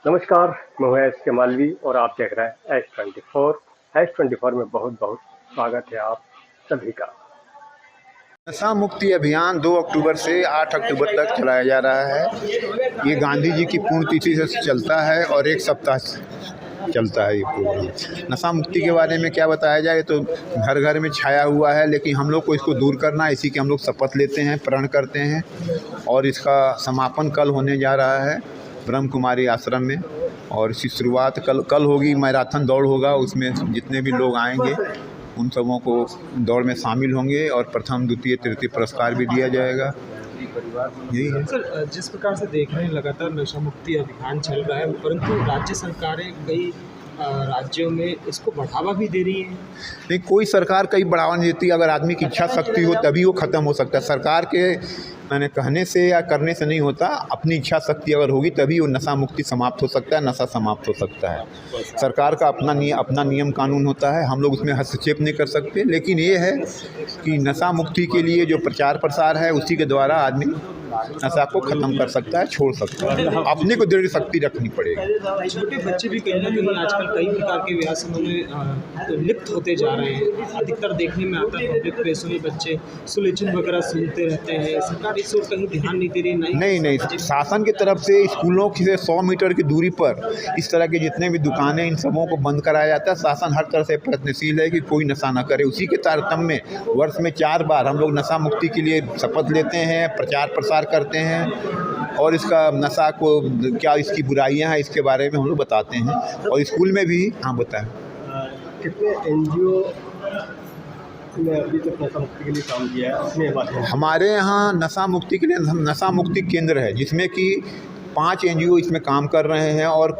नमस्कार, मैं हूं एस के मालवी और आप देख रहे हैं H24 में बहुत बहुत स्वागत है आप सभी का। नशा मुक्ति अभियान 2 अक्टूबर से 8 अक्टूबर तक चलाया जा रहा है। ये गांधी जी की पुण्यतिथि से चलता है और 1 सप्ताह चलता है ये प्रोग्राम। नशा मुक्ति के बारे में क्या बताया जाए तो घर घर में छाया हुआ है, लेकिन हम लोग को इसको दूर करना है। इसी के हम लोग शपथ लेते हैं, प्रण करते हैं और इसका समापन कल होने जा रहा है ब्रह्म कुमारी आश्रम में। और इसकी शुरुआत कल होगी। मैराथन दौड़ होगा, उसमें जितने भी लोग आएंगे उन सबों को दौड़ में शामिल होंगे और प्रथम द्वितीय तृतीय पुरस्कार भी दिया जाएगा। यही है सर। जिस प्रकार से देख रहे हैं लगातार नशा मुक्ति अभियान चल रहा है, परंतु राज्य सरकारें कई राज्यों में इसको बढ़ावा भी दे रही है। नहीं, कोई सरकार कहीं बढ़ावा नहीं देती। अगर आदमी की इच्छा शक्ति हो तभी वो ख़त्म हो सकता है। सरकार के मैंने कहने से या करने से नहीं होता। अपनी इच्छा शक्ति अगर होगी तभी वो नशा मुक्ति समाप्त हो सकता है, नशा समाप्त हो सकता है। सरकार का अपना नियम कानून होता है, हम लोग उसमें हस्तक्षेप नहीं कर सकते। लेकिन ये है कि नशा मुक्ति के लिए जो प्रचार प्रसार है उसी के द्वारा आदमी नशा को ख़त्म कर सकता है, छोड़ सकता है। अपने को दृढ़ शक्ति रखनी पड़ेगी। छोटे बच्चे भी कहीं ना कहीं आजकल कई प्रकार के व्यसनों में लिप्त होते जा रहे हैं। अधिकतर देखने में आता है पब्लिक प्लेसों में बच्चे सुलेचन वगैरह सुनते रहते हैं। सरकार इस ओर कहीं ध्यान नहीं दे रही। नहीं, शासन की तरफ से स्कूलों से 100 मीटर की दूरी पर इस तरह के जितने भी दुकानें इन सबों को बंद कराया जाता है। शासन हर तरह से प्रयत्नशील है कि कोई नशा न करे। उसी के तारतम्य में वर्ष में 4 बार हम लोग नशा मुक्ति के लिए शपथ लेते हैं, प्रचार प्रसार करते हैं और इसका नशा को क्या इसकी बुराइयां हैं इसके बारे में हम लोग बताते हैं। और स्कूल में भी बताएं कितने NGO ने अभी तक नशा मुक्ति के लिए काम किया है, उसमें बात है। हमारे यहाँ नशा मुक्ति के लिए नशा मुक्ति केंद्र है, जिसमें कि 5 NGO इसमें काम कर रहे हैं और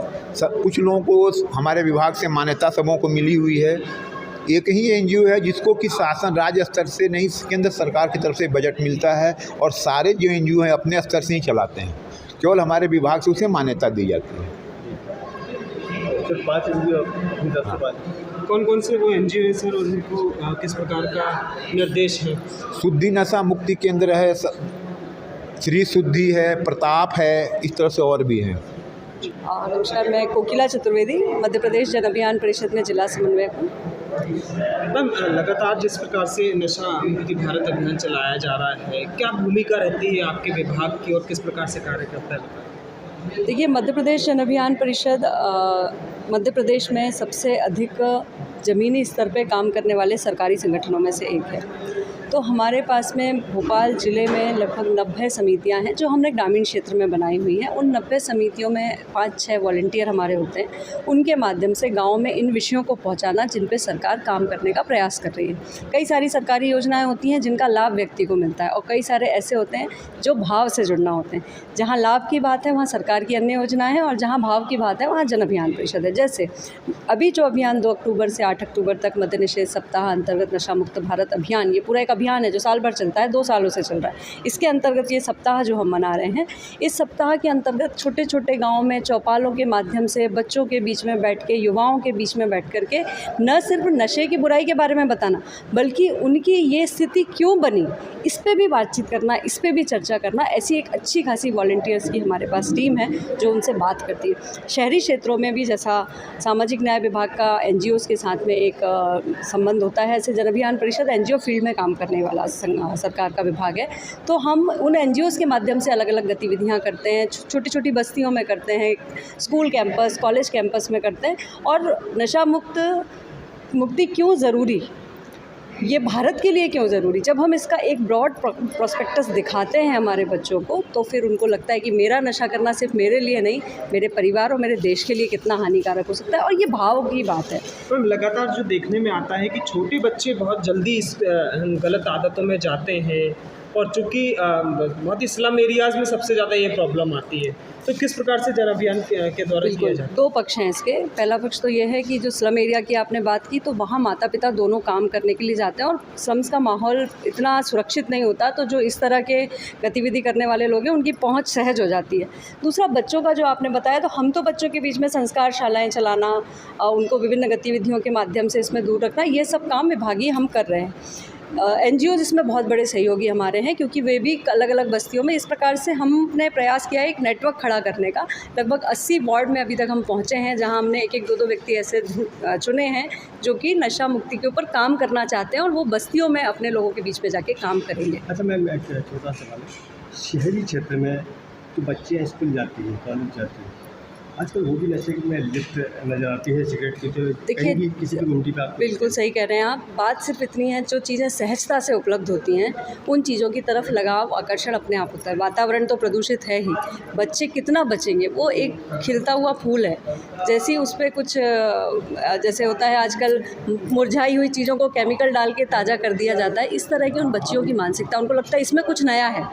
कुछ लोगों को हमारे विभाग से मान्यता सबों को मिली हुई है। एक ही NGO है जिसको कि शासन राज्य स्तर से नहीं, केंद्र सरकार की तरफ से बजट मिलता है और सारे जो NGO हैं अपने स्तर से ही चलाते हैं। केवल हमारे विभाग से उसे मान्यता दी जाती है। सिर्फ 5 NGO। कौन कौन से वो NGO है सर, उनको किस प्रकार का निर्देश है? शुद्धि नशा मुक्ति केंद्र है, श्री शुद्धि है, प्रताप है, इस तरह से और भी हैं। नमस्कार, मैं कोकिला चतुर्वेदी, मध्य प्रदेश जन अभियान परिषद में जिला समन्वयक हूँ। मैम, लगातार जिस प्रकार से नशा मुक्ति भारत अभियान चलाया जा रहा है, क्या भूमिका रहती है आपके विभाग की और किस प्रकार से कार्य करता है? देखिए, मध्य प्रदेश जन अभियान परिषद मध्य प्रदेश में सबसे अधिक ज़मीनी स्तर पे काम करने वाले सरकारी संगठनों में से एक है। तो हमारे पास में भोपाल ज़िले में लगभग 90 समितियां हैं जो हमने ग्रामीण क्षेत्र में बनाई हुई हैं। उन 90 समितियों में 5-6 वॉलंटियर हमारे होते हैं। उनके माध्यम से गांव में इन विषयों को पहुंचाना जिन पे सरकार काम करने का प्रयास कर रही है। कई सारी सरकारी योजनाएं होती हैं जिनका लाभ व्यक्ति को मिलता है और कई सारे ऐसे होते हैं जो भाव से जुड़ना होते हैं। जहाँ लाभ की बात है वहाँ सरकार की अन्य योजनाएँ हैं और जहाँ भाव की बात है वहाँ जन अभियान परिषद है। जैसे अभी जो अभियान 2 अक्टूबर से 8 अक्टूबर तक मद्य निषेध सप्ताह अंतर्गत नशा मुक्त भारत अभियान, ये पूरा एक अभियान है जो साल भर चलता है, 2 सालों से चल रहा है। इसके अंतर्गत ये सप्ताह जो हम मना रहे हैं, इस सप्ताह के अंतर्गत छोटे छोटे गाँव में चौपालों के माध्यम से बच्चों के बीच में बैठ के, युवाओं के बीच में बैठ कर के न सिर्फ नशे की बुराई के बारे में बताना, बल्कि उनकी ये स्थिति क्यों बनी इस पर भी बातचीत करना, इस पर भी चर्चा करना। ऐसी एक अच्छी खासी वॉलंटियर्स की हमारे पास टीम है जो उनसे बात करती है। शहरी क्षेत्रों में भी जैसा सामाजिक न्याय विभाग का NGOs के साथ में एक संबंध होता है, ऐसे जन अभियान परिषद NGO फील्ड में काम करने वाला सरकार का विभाग है। तो हम उन NGOs के माध्यम से अलग अलग गतिविधियां करते हैं, छोटी छोटी बस्तियों में करते हैं, स्कूल कैंपस, कॉलेज कैंपस में करते हैं। और नशा मुक्ति क्यों ज़रूरी, ये भारत के लिए क्यों ज़रूरी, जब हम इसका एक ब्रॉड प्रोस्पेक्टस दिखाते हैं हमारे बच्चों को, तो फिर उनको लगता है कि मेरा नशा करना सिर्फ मेरे लिए नहीं, मेरे परिवार और मेरे देश के लिए कितना हानिकारक हो सकता है। और ये भाव की बात है। तो लगातार जो देखने में आता है कि छोटे बच्चे बहुत जल्दी इस गलत आदतों में जाते हैं और चूँकि बहुत ही स्लम एरियाज़ में सबसे ज़्यादा ये प्रॉब्लम आती है, तो किस प्रकार से जन अभियान के द्वारा किया जाता है? 2 पक्ष हैं इसके। पहला पक्ष तो ये है कि जो स्लम एरिया की आपने बात की, तो वहाँ माता पिता दोनों काम करने के लिए जाते हैं और स्लम्स का माहौल इतना सुरक्षित नहीं होता, तो जो इस तरह के गतिविधि करने वाले लोग हैं उनकी पहुँच सहज हो जाती है। दूसरा, बच्चों का जो आपने बताया, तो हम तो बच्चों के बीच में संस्कार शालाएँ चलाना, उनको विभिन्न गतिविधियों के माध्यम से इसमें दूर रखना, ये सब काम विभागीय हम कर रहे हैं। NGO इसमें बहुत बड़े सहयोगी हमारे हैं, क्योंकि वे भी अलग अलग बस्तियों में इस प्रकार से हमने प्रयास किया है एक नेटवर्क खड़ा करने का। लगभग 80 वार्ड में अभी तक हम पहुँचे हैं, जहाँ हमने एक एक दो व्यक्ति ऐसे चुने हैं जो कि नशा मुक्ति के ऊपर काम करना चाहते हैं और वो बस्तियों में अपने लोगों के बीच में जाके काम करेंगे। अच्छा मैम, एक छोटा सवाल है, शहरी क्षेत्र में जो बच्चे स्कूल जाती हैं, कॉलेज जाती हैं, आजकल वो भी नशे में लिप्त नजर आती है, सिगरेट पीते हुए देखिए, किसी भी घंटी पे आपको। बिल्कुल सही कह रहे हैं आप। बात सिर्फ इतनी है, जो चीज़ें सहजता से उपलब्ध होती हैं उन चीज़ों की तरफ लगाव, आकर्षण अपने आप होता है। वातावरण तो प्रदूषित है ही, बच्चे कितना बचेंगे? वो एक खिलता हुआ फूल है, जैसे उस पर कुछ जैसे होता है आजकल मुरझाई हुई चीज़ों को केमिकल डाल के ताज़ा कर दिया जाता है, इस तरह की उन बच्चियों की मानसिकता। उनको लगता है इसमें कुछ नया है,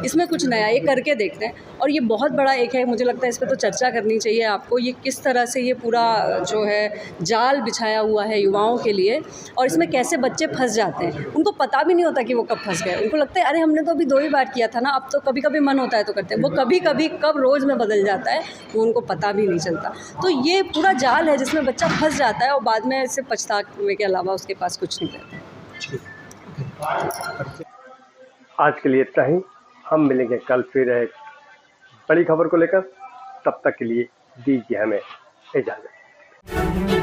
इसमें कुछ नया, ये करके देखते हैं। और ये बहुत बड़ा एक है, मुझे लगता है इस पर तो चर्चा करनी चाहिए आपको, ये किस तरह से ये पूरा जो है जाल बिछाया हुआ है युवाओं के लिए, और इसमें कैसे बच्चे फंस जाते हैं। उनको पता भी नहीं होता कि वो कब फंस गए। उनको लगता है अरे हमने तो अभी 2 ही बार किया था ना, अब तो कभी कभी मन होता है तो करते हैं। वो कभी कभी कब रोज़ में बदल जाता है वो उनको पता भी नहीं चलता। तो ये पूरा जाल है जिसमें बच्चा फंस जाता है और बाद में इससे पछतावे के अलावा उसके पास कुछ नहीं रहता। आज के लिए इतना ही। हम मिलेंगे कल फिर एक बड़ी खबर को लेकर। तब तक के लिए दीजिए हमें इजाज़त।